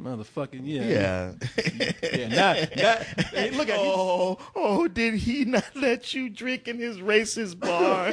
Motherfucking yeah. Yeah. Hey, look at Oh, did he not let you drink in his racist bar?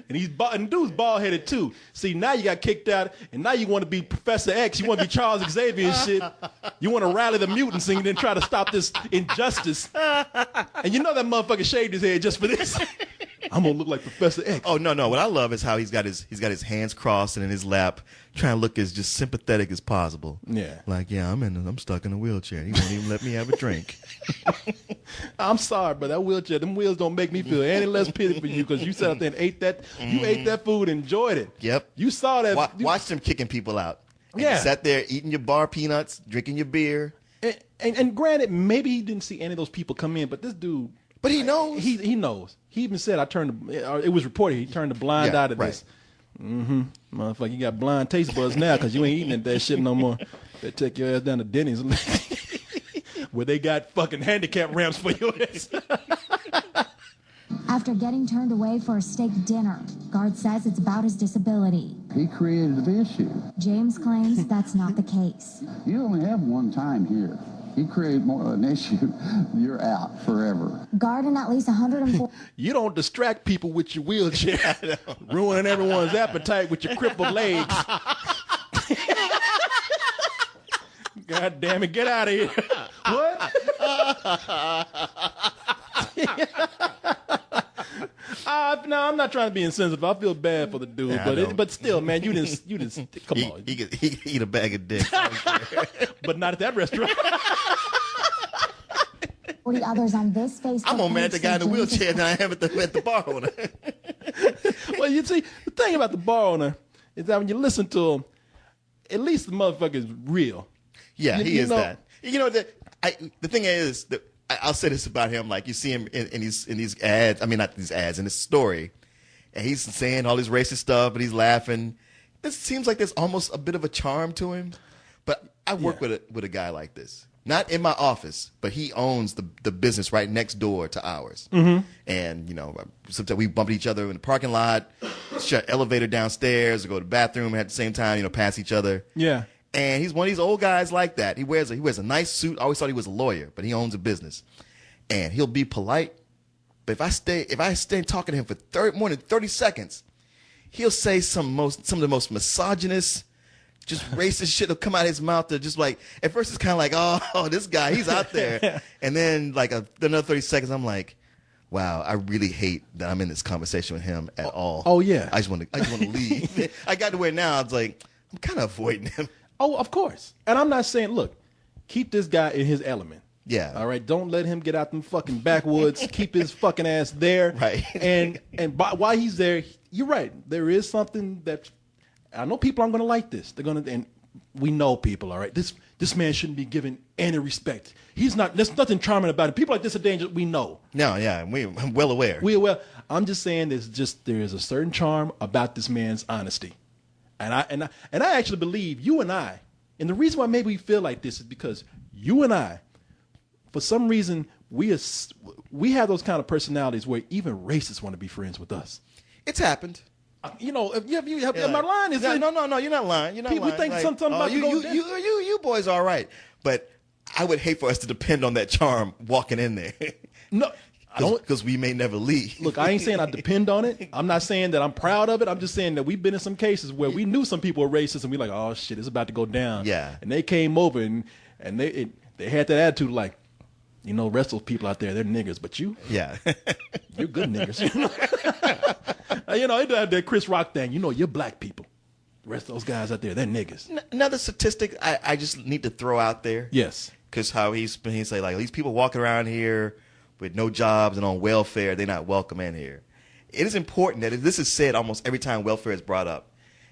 and dude's bald headed too. See, now you got kicked out, and now you want to be Professor X. You want to be Charles Xavier and shit. You want to rally the mutants and then try to stop this injustice. And you know that motherfucker shaved his head just for this. I'm gonna look like Professor X. Oh no! What I love is how he's got his hands crossed and in his lap, trying to look as just sympathetic as possible. Yeah, like I'm stuck in a wheelchair. He won't even let me have a drink. I'm sorry, but that wheelchair, them wheels don't make me feel any less pity for you because you sat out there and ate that. You ate that food, and enjoyed it. Yep. You saw that. Watch them kicking people out. And yeah. You sat there eating your bar peanuts, drinking your beer. And granted, maybe he didn't see any of those people come in, but this dude. But he knows. He knows. He even said, it was reported, he turned the blind eye to this. Mm-hmm. Motherfucker, you got blind taste buds now because you ain't eating that shit no more. They take your ass down to Denny's where they got fucking handicap ramps for your ass. After getting turned away for a steak dinner, guard says it's about his disability. He created the issue. James claims that's not the case. You only have one time here. You create more of an issue, you're out forever. Guard and at least 104. You don't distract people with your wheelchair, ruining everyone's appetite with your crippled legs. God damn it, get out of here. What? No, I'm not trying to be insensitive. I feel bad for the dude, but still, man, you didn't. Come on. He could eat a bag of dicks, but not at that restaurant. 40 others on this Facebook. I'm more mad at the guy in the wheelchair than I am at the bar owner. Well, you see, the thing about the bar owner is that when you listen to him, at least the motherfucker is real. Yeah, he is that. You know the thing is that. I'll say this about him, like you see him in these ads, I mean not these ads, in this story, and he's saying all this racist stuff, but he's laughing. It seems like there's almost a bit of a charm to him. But I work with a guy like this. Not in my office, but he owns the business right next door to ours. Mm-hmm. And, sometimes we bump each other in the parking lot, shut elevator downstairs, or go to the bathroom at the same time, pass each other. Yeah. And he's one of these old guys like that. He wears a nice suit. I always thought he was a lawyer, but he owns a business. And he'll be polite. But if I stay talking to him for more than 30 seconds, he'll say some of the most misogynist, just racist shit will come out of his mouth. That just like, at first it's kind of like, oh, this guy, he's out there. And then like another 30 seconds, I'm like, wow, I really hate that I'm in this conversation with him at all. Oh yeah. I just want to leave. I got to where now I was like, I'm kind of avoiding him. Oh, of course. And I'm not saying, look, keep this guy in his element. Yeah. All right. Don't let him get out them fucking backwoods. Keep his fucking ass there. Right. And while he's there, you're right. There is something that I know people aren't going to like this. They're going to, and we know people. All right. This man shouldn't be given any respect. He's not. There's nothing charming about it. People like this are dangerous. We know. No. Yeah. I'm well aware. We're well. I'm just saying there is a certain charm about this man's honesty. And I actually believe you and I, and the reason why maybe we feel like this is because you and I, for some reason, we have those kind of personalities where even racists want to be friends with us. It's happened. Am I lying? No, you're not lying. You're not people lying. think something about you boys are all right, but I would hate for us to depend on that charm walking in there. No. Because we may never leave. Look, I ain't saying I depend on it. I'm not saying that I'm proud of it. I'm just saying that we've been in some cases where we knew some people were racist and we're like, oh shit, it's about to go down. Yeah. And they came over and they had that attitude like, the rest of those people out there, they're niggers, but you? Yeah. You're good niggers. They do have that Chris Rock thing. You're black people. The rest of those guys out there, they're niggers. Another statistic I just need to throw out there. Yes. Because how he say like, these people walking around here with no jobs and on welfare, they're not welcome in here. It is important that this is said almost every time welfare is brought up,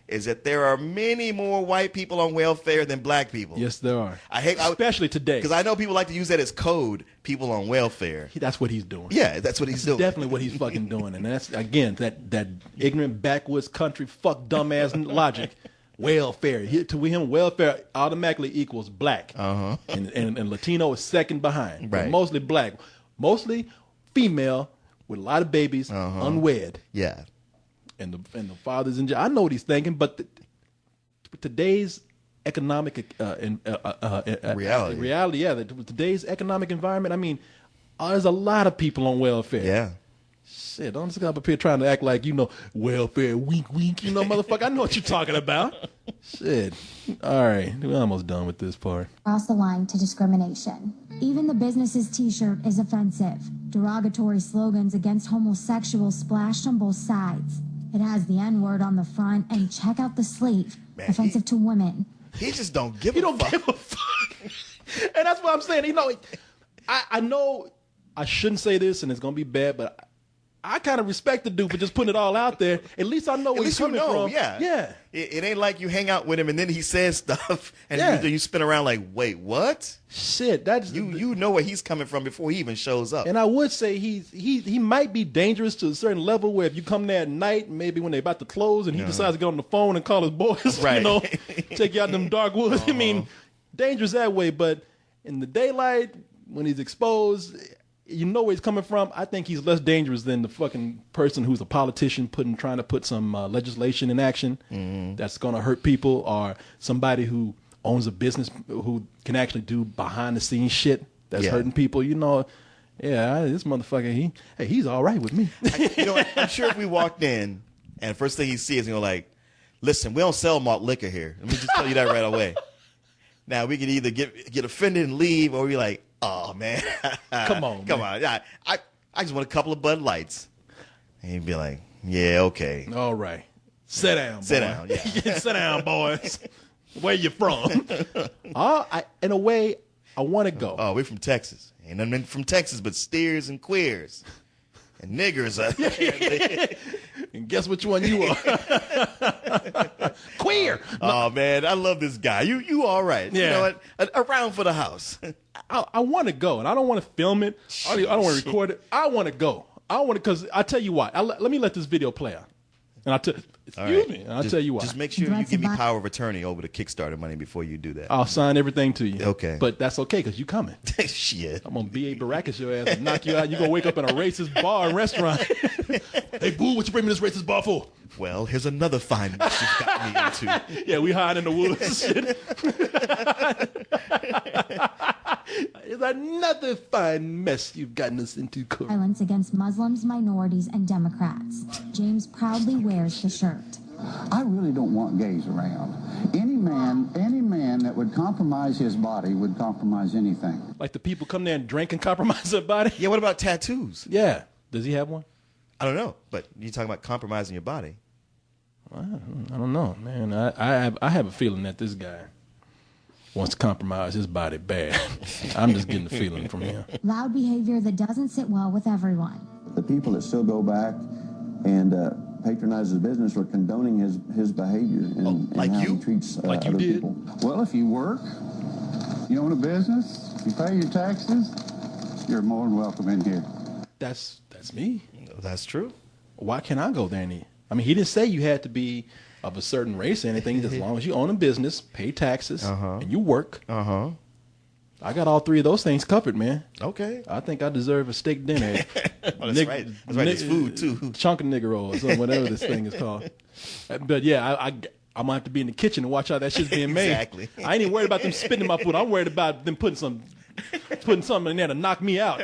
is that there are many more white people on welfare than black people. Yes, there are. Especially today. Because I know people like to use that as code, people on welfare. That's what he's doing. Yeah, that's what he's doing. Definitely what he's fucking doing. And that's, again, that ignorant backwoods country fuck dumbass logic. Welfare. To him, welfare automatically equals black. Uh-huh. And Latino is second behind. Right. But mostly black. Mostly female with a lot of babies, unwed. Yeah. And the father's in jail. I know what he's thinking, but today's economic reality, yeah, today's economic environment, I mean, there's a lot of people on welfare. Yeah. Shit, don't just come up here trying to act like, welfare, wink, wink, motherfucker. I know what you're talking about. Shit. All right, we're almost done with this part. Cross the line to discrimination. Even the business's t-shirt is offensive. Derogatory slogans against homosexuals splashed on both sides. It has the N-word on the front and check out the sleeve. Man, offensive to women. He just don't give He a don't fuck. give a fuck. And that's what I'm saying. I know I shouldn't say this and it's going to be bad, but I kind of respect the dude for just putting it all out there. At least I know where he's coming from. Yeah. It ain't like you hang out with him and then he says stuff and Yeah. you spin around like, wait, what? Shit, that's You know where he's coming from before he even shows up. And I would say he might be dangerous to a certain level where if you come there at night, maybe when they're about to close and he decides to get on the phone and call his boys, Right. take you out them dark woods. I mean, dangerous that way, but in the daylight, when he's exposed, you know where he's coming from. I think he's less dangerous than the fucking person who's a politician trying to put some legislation in action that's going to hurt people, or somebody who owns a business who can actually do behind the scenes shit that's hurting people. This motherfucker, he's all right with me. I'm sure if we walked in and the first thing he sees is like, listen, we don't sell malt liquor here. Let me just tell you that right away. Now we can either get offended and leave, or be like, oh man, Come on. Yeah, I just want a couple of Bud Lights. And he'd be like, yeah, okay. All right. Sit down, boy. Sit down, yeah. Sit down, boys. Where you from? In a way, I want to go. Oh, we're from Texas. Ain't nothing from Texas but steers and queers. And niggers. And guess which one you are? Queer. Oh, man, I love this guy. You all right. Yeah. You know what? Around for the house. I want to go, and I don't want to film it. I don't want to record it. I want to go. Because I tell you why. Let me let this video play out. And I'll tell you why. Just make sure you give me power of attorney over the Kickstarter money before you do that. I'll sign everything to you. Okay. But that's okay, because you coming. Shit. I'm going to B.A. Baracus your ass and knock you out. You're going to wake up in a racist bar and restaurant. Hey, boo, what you bring me this racist bar for? Well, here's another fine mess you've got me into. Yeah, we hiding in the woods. It's another fine mess you've gotten us into, Corey. Violence against Muslims, minorities, and Democrats. James proudly wears the shirt. I really don't want gays around. Any man that would compromise his body would compromise anything. Like the people come there and drink and compromise their body? Yeah, what about tattoos? Yeah. Does he have one? I don't know, but you're talking about compromising your body. I don't know, man. I have a feeling that this guy wants to compromise his body bad. I'm just getting the feeling from him. Loud behavior that doesn't sit well with everyone. The people that still go back and patronize his business are condoning his behavior and like how you? he treats Like you other did? people. Well, if you work, you own a business, you pay your taxes, you're more than welcome in here. That's me. That's true. Why can't I go there and eat? I mean, he didn't say you had to be of a certain race or anything. As long as you own a business, pay taxes, and you work. Uh-huh. I got all three of those things covered, man. Okay. I think I deserve a steak dinner. Well, that's right. That's right. It's food, too. Chunk of nigger roll or something, whatever this thing is called. But yeah, I'm going to have to be in the kitchen and watch how that shit's being made. Exactly. I ain't even worried about them spitting in my food. I'm worried about them putting something in there to knock me out.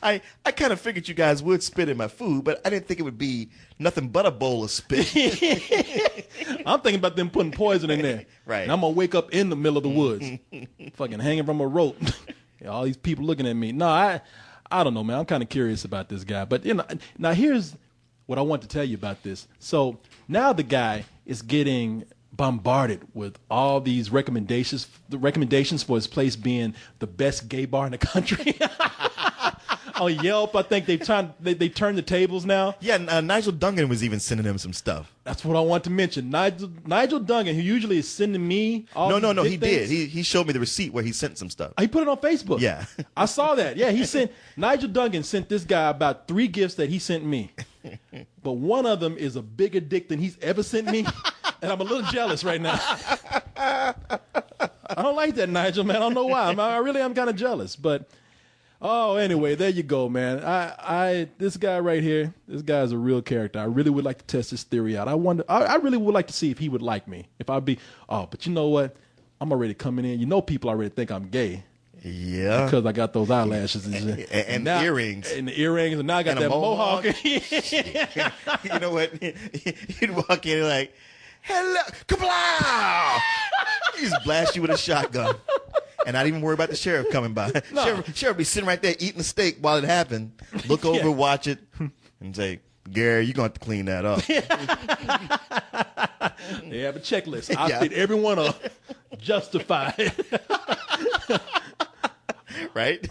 I kind of figured you guys would spit in my food, but I didn't think it would be nothing but a bowl of spit. I'm thinking about them putting poison in there. Right. And I'm going to wake up in the middle of the woods, fucking hanging from a rope. All these people looking at me. No, I don't know, man. I'm kind of curious about this guy. But, now here's what I want to tell you about this. So now the guy is getting bombarded with all these recommendations for his place being the best gay bar in the country. On Yelp, I think they turned the tables now. Yeah, Nigel Dungan was even sending him some stuff. That's what I want to mention. Nigel Dungan, who usually is sending me all No, these he big did. things. He showed me the receipt where he sent some stuff. He put it on Facebook. Yeah. I saw that. Yeah, Nigel Dungan sent this guy about 3 gifts that he sent me. But one of them is a bigger dick than he's ever sent me. And I'm a little jealous right now. I don't like that, Nigel, man. I don't know why. I'm kind of jealous. But, anyway, there you go, man. This guy right here, this guy is a real character. I really would like to test this theory out. I really would like to see if he would like me. If I'd be, but you know what? I'm already coming in. You know, people already think I'm gay. Yeah. Because I got those eyelashes and now, the earrings. And the earrings. And now I got that mohawk. You know what? You'd walk in and like, hello, kablow! He just blast you with a shotgun. And not even worry about the sheriff coming by. No. Sheriff be sitting right there eating the steak while it happened. Look over, watch it, and say, Gary, you're going to have to clean that up. They have a checklist. I fit every one up. Justified. Right?